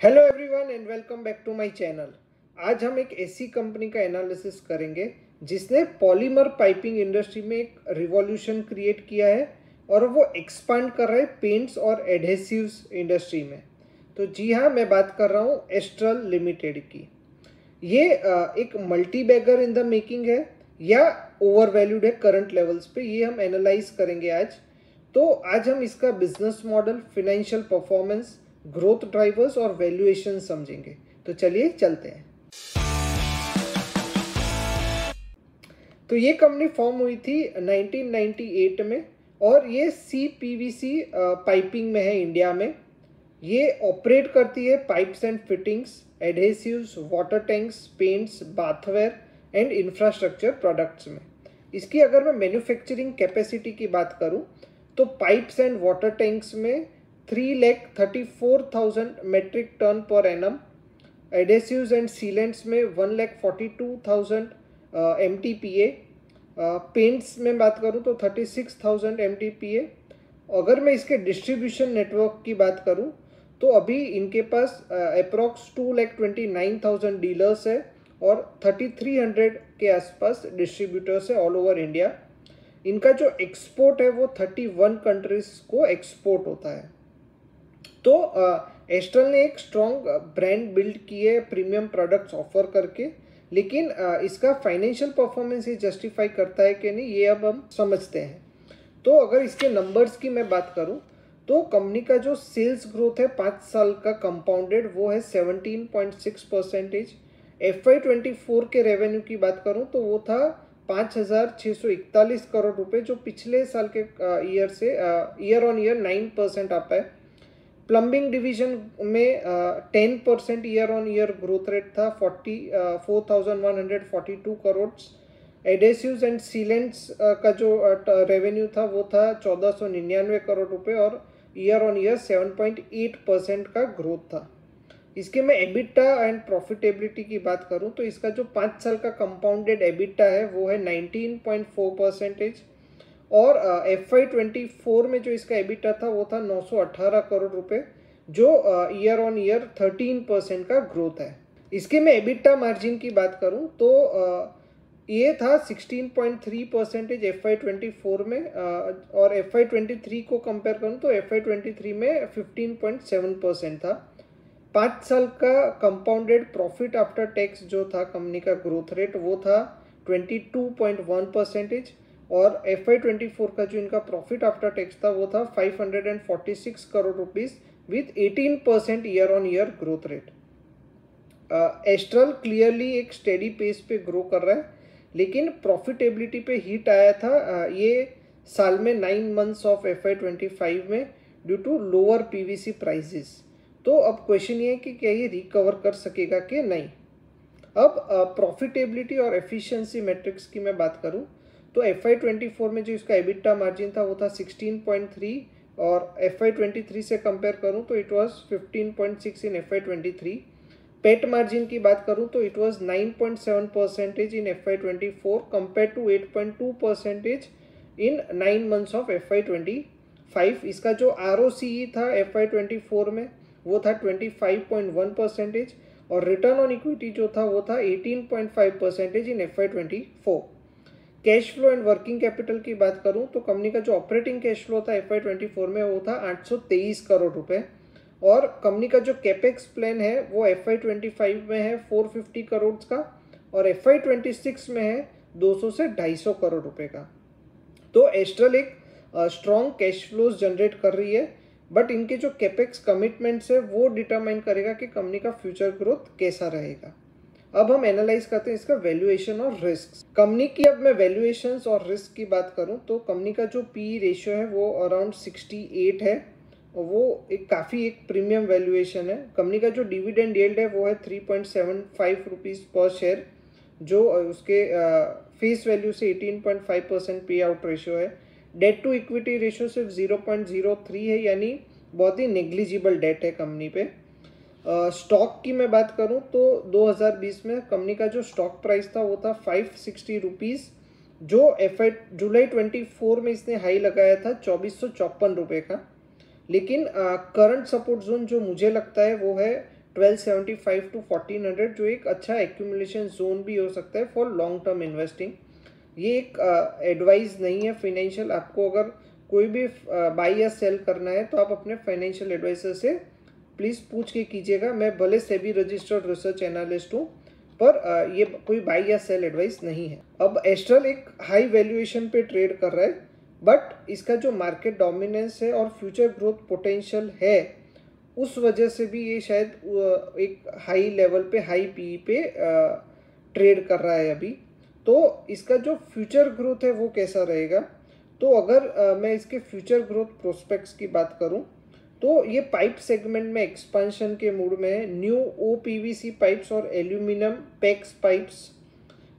Hello everyone and welcome back to my channel. आज हम एक ऐसी कंपनी का एनालिसिस करेंगे जिसने पॉलीमर पाइपिंग इंडस्ट्री में एक रिवॉल्यूशन क्रिएट किया है और वो एक्सपांड कर रहा है पेंट्स और एडहेसिव्स इंडस्ट्री में। तो जी हाँ, मैं बात कर रहा हूँ एस्ट्रल लिमिटेड की। ये एक multi bagger in the making है या ओवर वैल्यूड है करंट लेवल्स पे, ये हम एनालाइज करेंगे आज। तो आज हम इसका business model, financial performance, growth drivers और वैल्यूएशन समझेंगे। तो चलिए चलते हैं। तो ये कंपनी फॉर्म हुई थी 1998 में और ये CPVC पाइपिंग में है इंडिया में। ये ऑपरेट करती है pipes and fittings, adhesives, water tanks, paints, bathware and infrastructure products में। इसकी अगर मैं मैन्युफैक्चरिंग कैपेसिटी की बात करूं तो पाइप्स एंड वाटर टैंक्स में 3,34,000 metric tonne per annum, adhesives and sealants में 1,42,000 MTPA, पेंट्स में बात करूं तो 36,000 MTPA। अगर मैं इसके डिस्ट्रीब्यूशन नेटवर्क की बात करूं तो अभी इनके पास अप्रॉक्स 2,29,000 डीलर्स है और 3,300 के आसपास डिस्ट्रीब्यूटर्स है ऑल ओवर इंडिया। इनका जो एक्सपोर्ट है वो 31 कंट्रीज को एक्सपोर्ट होता है। तो एस्ट्रल ने एक स्ट्रॉन्ग ब्रांड बिल्ड की है प्रीमियम प्रोडक्ट्स ऑफर करके, लेकिन इसका फाइनेंशियल परफॉर्मेंस ये जस्टिफाई करता है कि नहीं, ये अब हम समझते हैं। तो अगर इसके नंबर्स की मैं बात करूं तो कंपनी का जो सेल्स ग्रोथ है 5 साल का कंपाउंडेड वो है 17.6%। FY24 के रेवेन्यू की बात करूं तो वो था 5,641 करोड़ रुपए, जो पिछले साल के ईयर से ईयर ऑन ईयर 9% आता है। प्लम्बिंग डिवीजन में 10% year on year growth rate था, 4,142 करोड़। एडेसिव्स एंड सीलेंट्स का जो रेवेन्यू था वो था 1,499 करोड़ रुपए और ईयर ऑन ईयर 7.8% का ग्रोथ था। इसके मैं एबिटा एंड प्रॉफिटेबिलिटी की बात करूं तो इसका जो 5 साल का कंपाउंडेड एबिटा है वो है 19.4% और FY24 में जो इसका एबिटा था वो था 918 करोड़ रुपए, जो ईयर ऑन ईयर 13% का ग्रोथ है। इसके मैं एबिटा मार्जिन की बात करूं तो ये था 16.3% FY24 में और FY23 को कंपेयर करूं तो FY23 में 15.7% था। 5 साल का कंपाउंडेड प्रॉफिट आफ्टर टैक्स जो था कंपनी का ग्रोथ रेट वो था 22.1% और FY24 का जो इनका प्रॉफिट आफ्टर टैक्स था वो था 546 crore rupees with 18% year on year growth rate. Astral clearly एक स्टेडी पेस पे ग्रो कर रहा है, लेकिन प्रॉफिटेबिलिटी पे हिट आया था ये साल में 9 मंथ्स ऑफ FY25 में due to lower PVC prices. तो अब क्वेश्चन ये है कि क्या ये रिकवर कर सकेगा कि नहीं। अब प्रॉफिटेबिलिटी और एफिशिएंसी मैट्रिक्स की मैं बात करूं तो FY24 में जो इसका एबिटा मार्जिन था वो था 16.3 और FY23 से कंपेयर करूं तो it was 15.6 in FY23। PAT margin की बात करूं तो it was 9.7% in FY24 compare to 8.2% in 9 months of FY25। इसका जो ROCE था FY24 में वो था 25.1% और रिटर्न ऑन इक्विटी जो था वो था 18.5% इन FY24। Cash flow and working capital की बात करूं तो कंपनी का जो ऑपरेटिंग कैश फ्लो था FY24 में वो था 823 करोड़ रुपए और कंपनी का जो कैपेक्स प्लान है वो FY25 में है 450 करोड़ का और FY26 में है 200 से 250 करोड़ रुपए का। तो एस्ट्रल एक स्ट्रॉन्ग कैश फ्लोज जनरेट कर रही है, बट इनके जो कैपेक्स कमिटमेंट्स है वो डिटरमाइन करेगा कि कंपनी का फ्यूचर ग्रोथ कैसा रहेगा। अब हम एनालाइज करते हैं इसका वैल्यूएशन और रिस्क। कंपनी की अब मैं वैल्यूएशंस और रिस्क की बात करूं तो कंपनी का जो PE रेशियो है वो अराउंड 68 है और वो काफ़ी एक प्रीमियम वैल्यूएशन है। कंपनी का जो डिविडेंड यील्ड है वो है 3.75 रुपीज़ पर शेयर, जो उसके फेस वैल्यू से 18.5% पे आउट रेशियो है। डेट टू इक्विटी रेशियो सिर्फ 0.03 है, यानी बहुत ही नेग्लिजिबल डेट है कंपनी पे। स्टॉक की मैं बात करूं तो 2020 में कंपनी का जो स्टॉक प्राइस था वो था 560 रुपीज़, जो जुलाई 24 में इसने हाई लगाया था 2454 रुपये का। लेकिन करंट सपोर्ट जोन जो मुझे लगता है वो है 1275 टू 1400, जो एक अच्छा एक्यूमुलेशन जोन भी हो सकता है फॉर लॉन्ग टर्म इन्वेस्टिंग। ये एक एडवाइस नहीं है फाइनेंशियल। आपको अगर कोई भी बाई या सेल करना है तो आप अपने फाइनेंशियल एडवाइजर से प्लीज़ पूछ के कीजिएगा। मैं भले सेबी रजिस्टर्ड रिसर्च एनालिस्ट हूँ, पर ये कोई बाई या सेल एडवाइस नहीं है। अब एस्ट्रल एक हाई वैल्यूएशन पे ट्रेड कर रहा है, बट इसका जो मार्केट डोमिनेंस है और फ्यूचर ग्रोथ पोटेंशियल है, उस वजह से भी ये शायद एक हाई लेवल पे, हाई पी पे ट्रेड कर रहा है अभी। तो इसका जो फ्यूचर ग्रोथ है वो कैसा रहेगा, तो अगर मैं इसके फ्यूचर ग्रोथ प्रोस्पेक्ट्स की बात करूं तो ये पाइप सेगमेंट में एक्सपांशन के मूड में है। न्यू OPVC पाइप्स और एल्यूमिनियम पैक्स पाइप्स,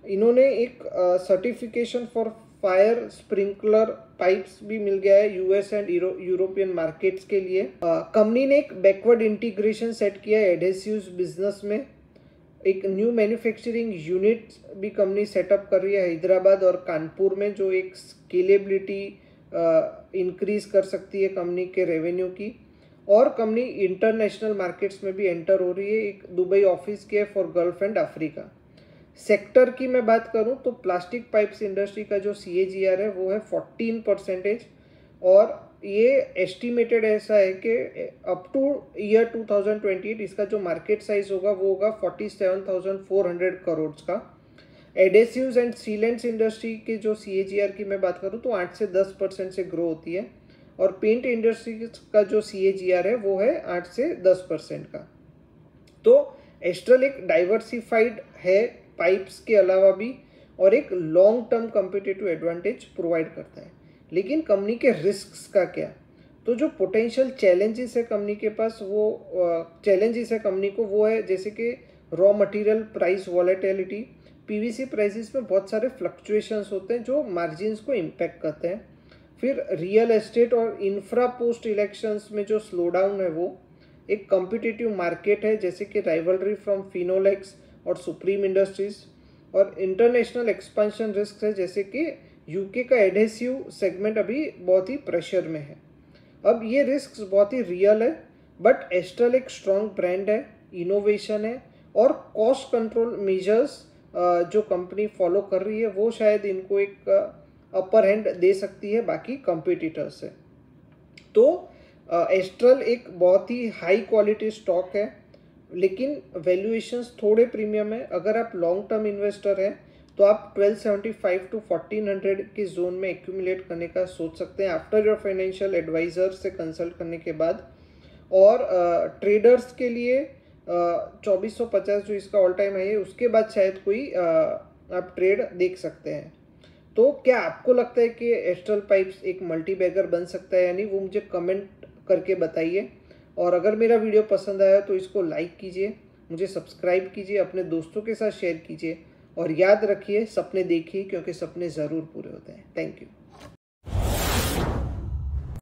इन्होंने एक certification for fire sprinkler pipes भी मिल गया है US एंड यूरोपियन मार्केट्स के लिए। कंपनी ने एक बैकवर्ड इंटीग्रेशन सेट किया है एडेसिव्स बिजनेस में। एक न्यू मैन्युफैक्चरिंग यूनिट भी कंपनी सेटअप कर रही है हैदराबाद और कानपुर में, जो एक स्केलेबिलिटी इंक्रीज कर सकती है कंपनी के रेवेन्यू की। और कंपनी इंटरनेशनल मार्केट्स में भी एंटर हो रही है। एक दुबई ऑफिस की है for gulf and Africa. Sector की मैं बात करूं तो प्लास्टिक पाइप्स इंडस्ट्री का जो CAGR है वो है 14%, और ये एस्टिमेटेड ऐसा है कि अप टू ईयर 2028 इसका जो मार्केट साइज होगा वो होगा 47,400 करोड़ का। एडेसिव्स एंड सीलेंट्स इंडस्ट्री के जो CAGR की मैं बात करूं तो 8 से 10% से ग्रो होती है, और पेंट इंडस्ट्री का जो CAGR है वो है 8 से 10% का। तो एस्ट्रल एक डाइवर्सिफाइड है पाइप्स के अलावा भी, और एक long term competitive advantage provide करता है। लेकिन कंपनी के रिस्क्स का क्या, तो जो पोटेंशियल चैलेंजेस है कंपनी के पास, वो चैलेंजेस है कंपनी को, वो है जैसे कि raw material price volatility. PVC prices में बहुत सारे फ्लक्चुएशंस होते हैं जो मार्जिन्स को इम्पैक्ट करते हैं। फिर रियल एस्टेट और इंफ्रा पोस्ट इलेक्शंस में जो स्लो डाउन है, वो एक कॉम्पिटिटिव मार्केट है जैसे कि राइवलरी फ्रॉम फिनोलेक्स और सुप्रीम इंडस्ट्रीज, और इंटरनेशनल एक्सपेंशन रिस्क है जैसे कि UK का एडहेसिव सेगमेंट अभी बहुत ही प्रेशर में है। अब ये रिस्क बहुत ही रियल है, बट एस्ट्रल एक स्ट्रॉन्ग ब्रांड है, इनोवेशन है, और कॉस्ट कंट्रोल मेजर्स जो कंपनी फॉलो कर रही है वो शायद इनको एक अपर हैंड दे सकती है बाकी कंपटीटर्स से। तो एस्ट्रल एक बहुत ही हाई क्वालिटी स्टॉक है, लेकिन वैल्यूएशंस थोड़े प्रीमियम है। अगर आप लॉन्ग टर्म इन्वेस्टर हैं तो आप 1275 टू 1400 के जोन में एक्यूमुलेट करने का सोच सकते हैं आफ्टर योर फाइनेंशियल एडवाइज़र से कंसल्ट करने के बाद। और ट्रेडर्स के लिए 2450 जो इसका ऑल टाइम है, उसके बाद शायद कोई आप ट्रेड देख सकते हैं। तो क्या आपको लगता है कि एस्ट्रल पाइप्स एक मल्टी बैगर बन सकता है या नहीं, वो मुझे कमेंट करके बताइए। और अगर मेरा वीडियो पसंद आया तो इसको लाइक कीजिए, मुझे सब्सक्राइब कीजिए, अपने दोस्तों के साथ शेयर कीजिए, और याद रखिए सपने देखिए क्योंकि सपने ज़रूर पूरे होते हैं। Thank you.